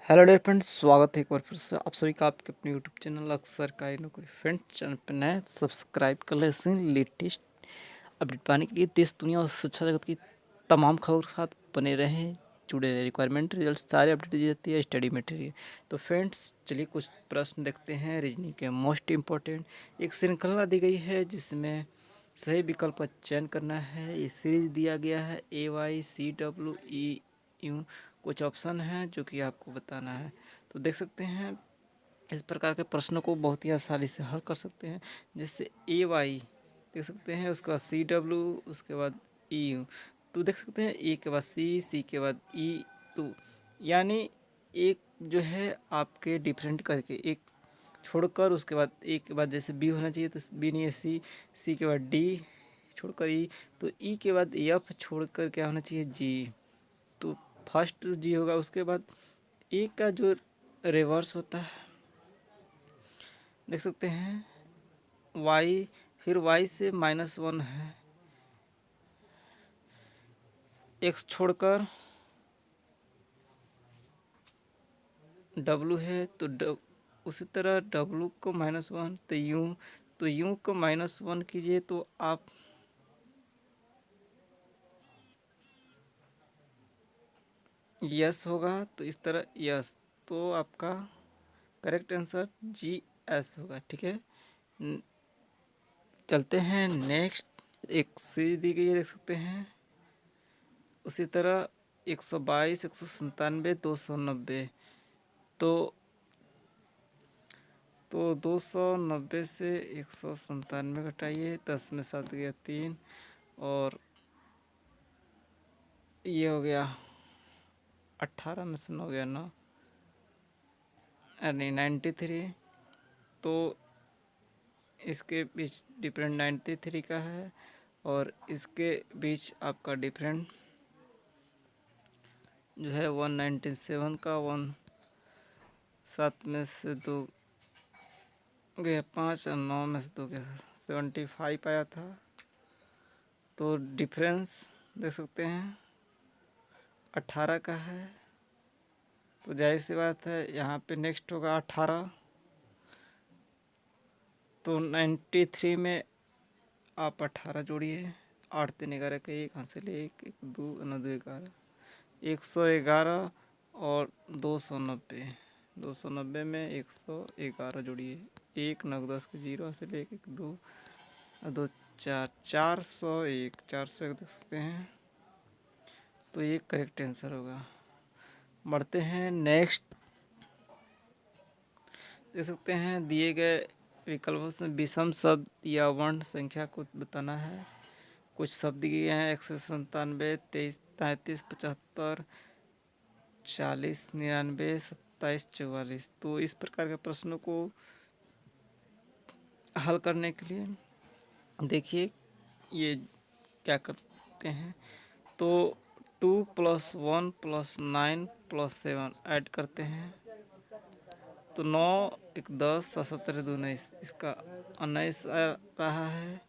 Hello dear friends, स्वागत है एक बार फिर से आप सभी का आपके अपने यूट्यूब चैनल अक्सर का नौकरी फ्रेंड चैनल पर नए सब्सक्राइब कर ले लेटेस्ट अपडेट पाने के लिए देश दुनिया और शिक्षा जगत की तमाम खबर के साथ बने रहें, जुड़े रहे। रिक्वायरमेंट रिजल्ट सारे अपडेट दी जाती है, स्टडी मटेरियल। तो फ्रेंड्स चलिए कुछ प्रश्न देखते हैं। रीजनिंग के मोस्ट इम्पोर्टेंट एक श्रृंखला दी गई है जिसमें सही विकल्प का चयन करना है। ये सीरीज दिया गया है AYCWEU। कुछ ऑप्शन हैं जो कि आपको बताना है। तो देख सकते हैं इस प्रकार के प्रश्नों को बहुत ही आसानी से हल कर सकते हैं। जैसे AY देख सकते हैं, उसके बाद CW, उसके बाद EU। तो देख सकते हैं ए के बाद C के बाद E। तो यानी एक जो है आपके डिफरेंट करके एक छोड़कर उसके बाद ए के बाद जैसे बी होना चाहिए तो बी नहीं है सी के बाद डी छोड़कर ई, तो ई के बाद एफ छोड़कर क्या होना चाहिए जी। तो फर्स्ट जी होगा, उसके बाद ए का जो रिवर्स होता है देख सकते हैं वाई, फिर वाई से -1 है, एक्स छोड़कर डब्लू है तो उसी तरह डब्लू को -1 तो यूं को -1 कीजिए तो आप यस होगा। तो इस तरह यस, तो आपका करेक्ट आंसर GS होगा। ठीक है, चलते हैं नेक्स्ट। एक सी दी गई है देख सकते हैं, उसी तरह 122, 197, 290। तो 290 से 197 घटाइए, 10 में 7 गया 3, और ये हो गया 18 में से 9 गया 9, नहीं 93। तो इसके बीच डिफरेंट 93 का है और इसके बीच आपका डिफरेंट जो है 197 का 7 में से 2 गया 5 और 9 में से 2 गया 75 आया था। तो डिफरेंस देख सकते हैं 18 का है। तो जाहिर सी बात है यहाँ पे नेक्स्ट होगा 18। तो 93 में आप 18 जोड़िए, 8 3 11 का 1 हासिल 1 1 2 9 2 11, 111 और 290। 290 में 111 जोड़िए, 1 9 10 के 0 हासिल 1 1 2 2 4 401 401 देख सकते हैं। तो ये करेक्ट आंसर होगा। बढ़ते हैं नेक्स्ट। देख सकते हैं दिए गए विकल्पों से विषम शब्द या वर्ण संख्या को बताना है। कुछ शब्द दिए हैं 197, 23, 33, 75, 40, 99, 27, 44। तो इस प्रकार के प्रश्नों को हल करने के लिए देखिए ये क्या करते हैं। तो 2 + 1 + 9 + 7 ऐड करते हैं तो 9 1 10 7 17 2 19, इसका 19 आ रहा है।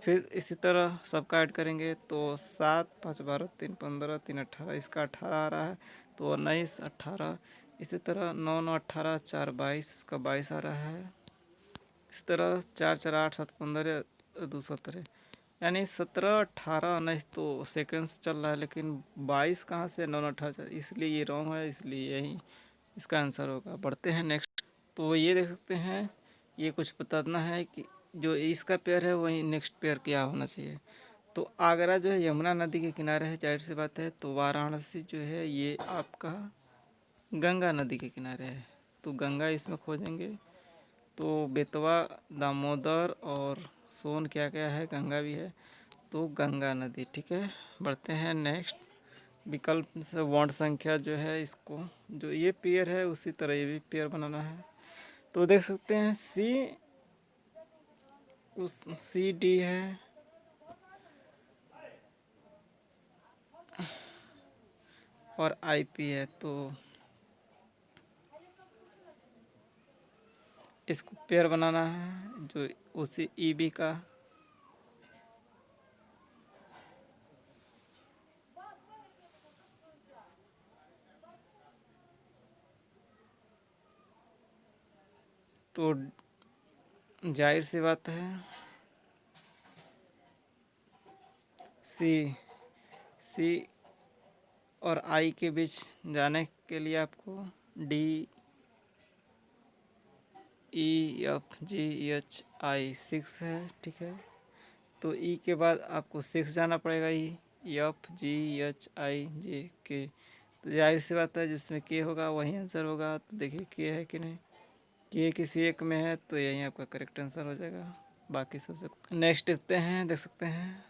फिर इसी तरह सबका ऐड करेंगे तो 7 5 12 3 15 3 18, इसका 18 आ रहा है तो 19 18। इसी तरह 9 9 18 4 22, इसका 22 आ रहा है। इसी तरह 4 4 8 7 15 2 17, यानी 17 18 19 तो सेकेंड्स चल रहा है, लेकिन 22 कहाँ से 9 9 18, इसलिए ये रॉन्ग है, इसलिए यही इसका आंसर होगा। बढ़ते हैं नेक्स्ट। तो ये देख सकते हैं, ये कुछ बताना है कि जो इसका पेयर है वही नेक्स्ट पेयर क्या होना चाहिए। तो आगरा जो है यमुना नदी के किनारे है, जाहिर सी बात है। तो वाराणसी जो है ये आपका गंगा नदी के किनारे है, तो गंगा इसमें खोजेंगे। तो बेतवा, दामोदर और सोन क्या क्या है, गंगा भी है, तो गंगा नदी। ठीक है, बढ़ते हैं नेक्स्ट। विकल्प से वर्ण संख्या जो है, इसको जो ये पेयर है उसी तरह ये भी पेयर बनाना है। तो देख सकते हैं CD है, और IP है, तो इसको पेयर बनाना है जो उसी EB का। तो जाहिर सी बात है सी और आई के बीच जाने के लिए आपको D E F G H I 6 है, ठीक है। तो ई के बाद आपको 6 जाना पड़ेगा, E F G H I जे के। तो जाहिर सी बात है जिसमें के होगा वही आंसर होगा। तो देखिए के है कि नहीं, के किसी एक में है तो यही आपका करेक्ट आंसर हो जाएगा, बाकी सबसे। नेक्स्ट देखते हैं, देख सकते हैं।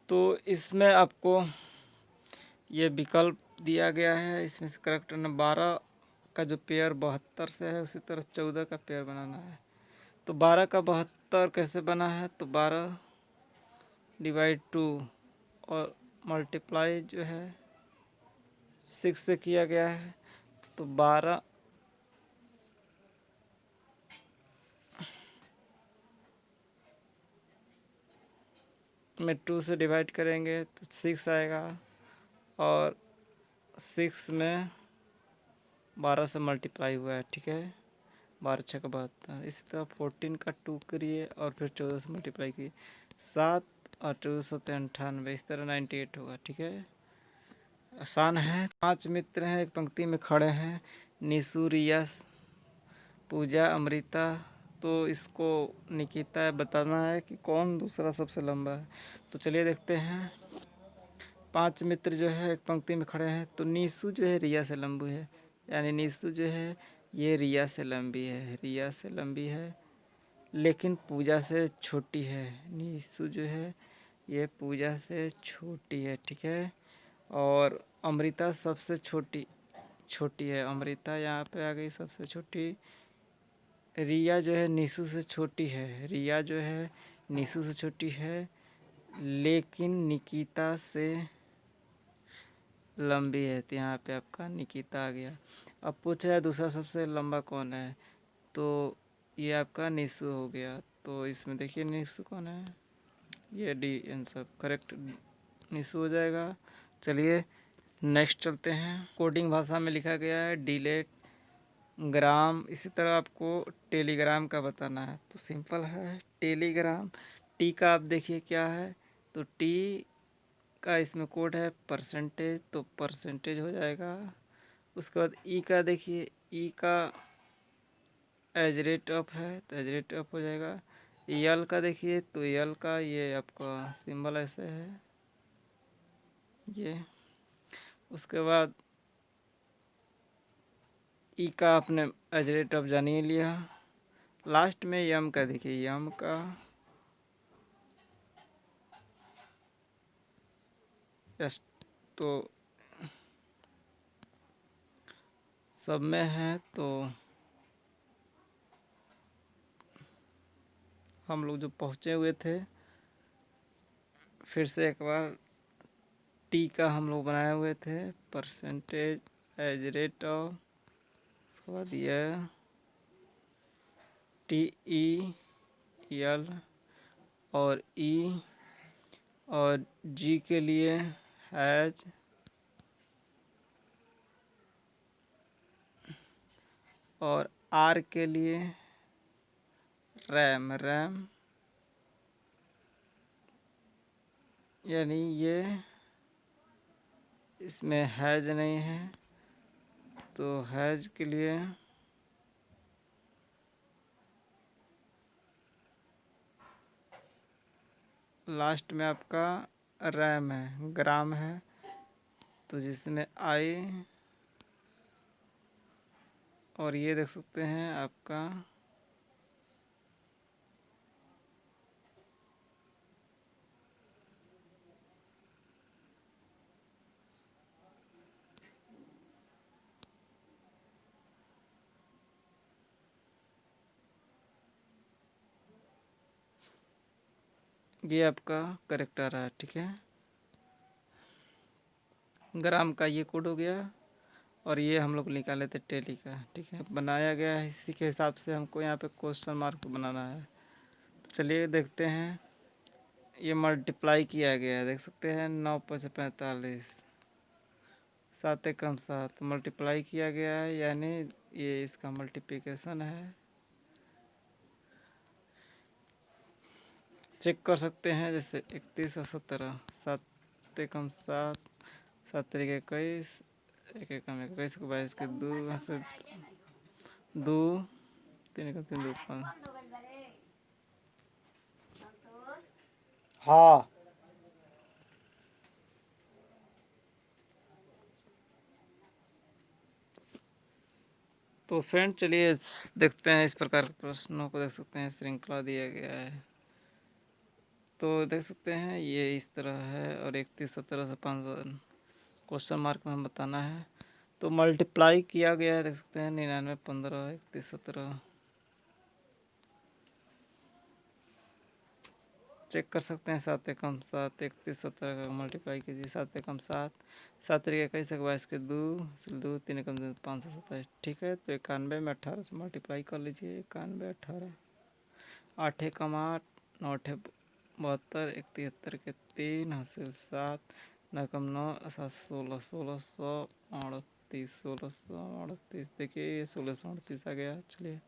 तो इसमें आपको ये विकल्प दिया गया है, इसमें से करेक्ट नंबर 12 का जो पेयर 72 से है उसी तरह 14 का पेयर बनाना है। तो 12 का 72 कैसे बना है, तो 12 डिवाइड 2 और मल्टीप्लाई जो है 6 से किया गया है। तो 12 में 2 से डिवाइड करेंगे तो 6 आएगा, और 6 में 12 से मल्टीप्लाई हुआ है, ठीक है। 12 6 का 72। इसी तरह 14 का 2 करिए और फिर 14 से मल्टीप्लाई कीजिए, 7 और 14 से 98, इस तरह 98 होगा, ठीक है। आसान है। 5 मित्र हैं, एक पंक्ति में खड़े हैं, निशु, रिया, पूजा, अमृता। तो इसको निकिता बताना है कि कौन दूसरा सबसे लंबा है। तो चलिए देखते हैं। 5 मित्र जो है एक पंक्ति में खड़े हैं, तो निशु जो है रिया से लंबी है, यानी निशु जो है ये रिया से लंबी है, रिया से लंबी है, लेकिन पूजा से छोटी है। निशु जो है ये पूजा से छोटी है, ठीक है। और अमृता सबसे छोटी है, अमृता यहाँ पे आ गई सबसे छोटी। रिया जो है निशु से छोटी है, रिया जो है निशु से छोटी है, लेकिन निकिता से लंबी है। तो यहाँ पे आपका निकिता आ गया। अब पूछा है दूसरा सबसे लंबा कौन है, तो ये आपका निशु हो गया। तो इसमें देखिए निशु कौन है, ये डी आंसर करेक्ट निशु हो जाएगा। चलिए नेक्स्ट चलते हैं। कोडिंग भाषा में लिखा गया है डिलेट ग्राम, इसी तरह आपको टेलीग्राम का बताना है। तो सिंपल है टेलीग्राम। टी का आप देखिए क्या है, तो टी का इसमें कोड है परसेंटेज, तो परसेंटेज हो जाएगा। उसके बाद ई का देखिए, ई का एज रेट ऑफ है तो एज रेट ऑफ हो जाएगा। यल का देखिए, तो यल का ये आपका सिंबल ऐसे है ये। उसके बाद ई का आपने एज रेट ऑफ जान ही लिया। लास्ट में यम का देखिए, यम का यस, तो सब में है। तो हम लोग जो पहुँचे हुए थे, फिर से एक बार टी का हम लोग बनाए हुए थे परसेंटेज एज रेट ऑफ, उसके बाद यह टी ई यल और ई, और जी के लिए हैज, और आर के लिए रैम, रैम यानी ये इसमें हैज नहीं है, तो हैज के लिए लास्ट में आपका रैम है, ग्राम है, तो जिसमें आई, और ये देख सकते हैं आपका ये आपका करेक्ट आ रहा है, ठीक है। ग्राम का ये कोड हो गया, और ये हम लोग निकाले थे टेली का, ठीक है, बनाया गया है। इसी के हिसाब से हमको यहाँ पे क्वेश्चन मार्क बनाना है। तो चलिए देखते हैं। ये मल्टीप्लाई किया गया है, देख सकते हैं 9 से 45, 7 एकम 7 मल्टीप्लाई किया गया है, यानी ये इसका मल्टीप्लिकेशन है। चेक कर सकते हैं, जैसे 31 और 17, 7 एकम 7, 7 तरीके 21, 1 एकम 21 को 22 के 2 से 2, 3 एकम 3 2 5। हाँ। तो फ्रेंड चलिए देखते हैं, इस प्रकार के प्रश्नों को देख सकते हैं, श्रृंखला दिया गया है। तो देख सकते हैं ये इस तरह है, और 31 17 से 5 क्वेश्चन मार्क में हम बताना है। तो मल्टीप्लाई किया गया है, देख सकते हैं 99 15 31 17। चेक कर सकते हैं, 7 एकम 7 31 17 का मल्टीप्लाई कीजिए, 7 एकम 7, 7 तरीके 21 22 के 2 3 एकम 2 527। ठीक है, तो 91 में 18 से मल्टीप्लाई कर लीजिए, 91 18, 8 एकम 8, 9 72, 1 73 के 3 हासिल 7, 9 एकम 9 7 16 1638, 1638। देखिए ये 1638 आ गया। चलिए